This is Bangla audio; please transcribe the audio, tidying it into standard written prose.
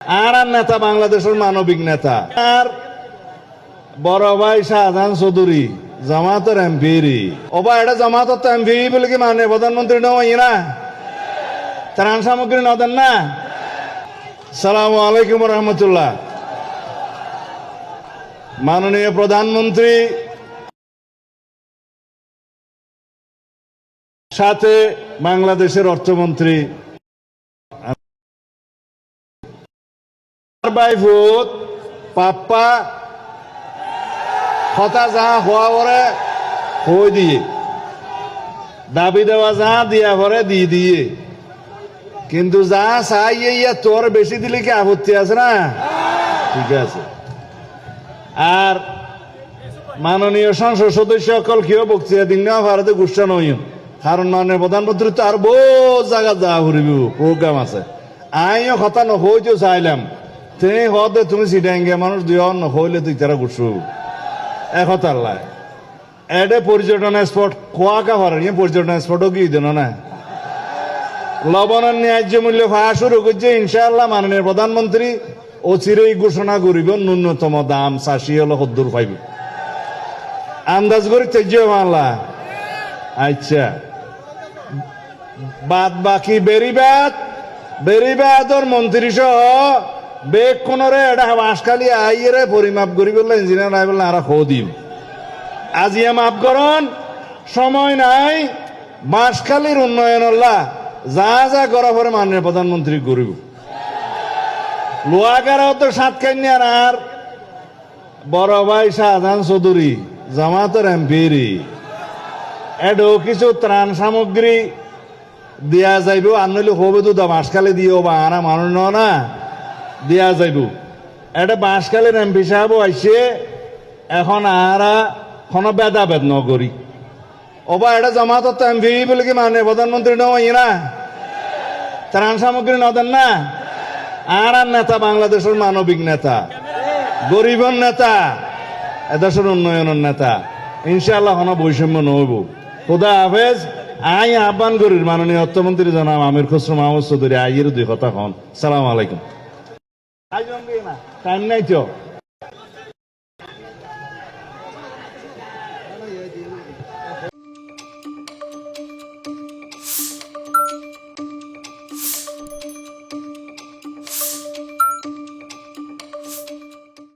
আর নেতা বাংলাদেশের মানবিক নেতা আর বড় ভাই শাহজাহান চৌধুরী জামাতের এমপি ওবা এটা জামাতত এমপি বলে কি মানে প্রধানমন্ত্রী নয় না ত্রাণ সামগ্রী নদেন না। সালামু আলাইকুম রহমতুল্লাহ। মাননীয় প্রধানমন্ত্রী সাথে বাংলাদেশের অর্থমন্ত্রী বাইফুত পাপ্পা কথা যা হওয়া পরে হই দিয়ে দাবি দেওয়া যা দিয়া পরে দিয়ে কিন্তু যা চাই ইয়া তোর বেশি দিলে কি আপত্তি আছে না? ঠিক আছে। আর মাননীয় সংসদ সদস্য সকল কেউ বক্তৃতা দিন না ভারতে গুসা নয়, কারণ মাননীয় প্রধানমন্ত্রী তো আর বহু জায়গা যা ঘুরিব প্রোগ্রাম আছে। আইও কথা নহইতেও চাইলাম তুমি হতে তুমি সিটাঙ্গে মানুষ দুই নহইলে তুই তারা গুসু একতার লাই এডে পর্যটন স্পট খোয়াকা হরেন পর্যটন স্পটও কি দেন না লবণের ন্যায্য মূল্য পাওয়া শুরু করছে ইনশাআল্লাহ। মাননীয় প্রধানমন্ত্রী অচিরেই ঘোষণা করিব ন্যূনতম দাম ৮০ হলো ৭০ পাইব আন্দাজ করি তেজ মানলা। আচ্ছা বাদ বাকি বেরিবাদর মন্ত্রী সহ বেগ কোনরে এটা বাঁশখালি আইরে পরিমাপ করি বললে ইঞ্জিনিয়ার আই বললে আরা খো দিম আজিয়া মাপ করন সময় নাই। বাঁশখালীর উন্নয়ন যা যা করা পরে মাননীয় প্রধানমন্ত্রী করিব লোয়াগারা তো সাতকান্যার আর বড় ভাই শাহজাহান চৌধুরী জামাতের এমপি এডো কিছু ত্রাণ সামগ্রী দিয়া যাইব আনলে হবে তো বাঁশখালী দিও বা আনা মানুষ না দিয়া যাইব। এটা বাঁশখালীর এমপি সাহেব আইসে এখন আরা কোনো ভেদাভেদ নগরী ওবা এটা জামাতত এমপি বলে কি মানে প্রধানমন্ত্রী নয় না ত্রাণ সামগ্রী নদেন না। আর নেতা বাংলাদেশের মানবিক নেতা গরিবের নেতা এদেশের উন্নয়নের নেতা ইনশাআল্লাহ কোনো বৈষম্য নহব। খুদা হাফেজ। আই আহ্বান করির মাননীয় অর্থমন্ত্রী জনাব আমির খসরু মাহমুদ চৌধুরী আইয়ের দুই কথা হন। সালাম আলাইকুম। টাইম নাই তো।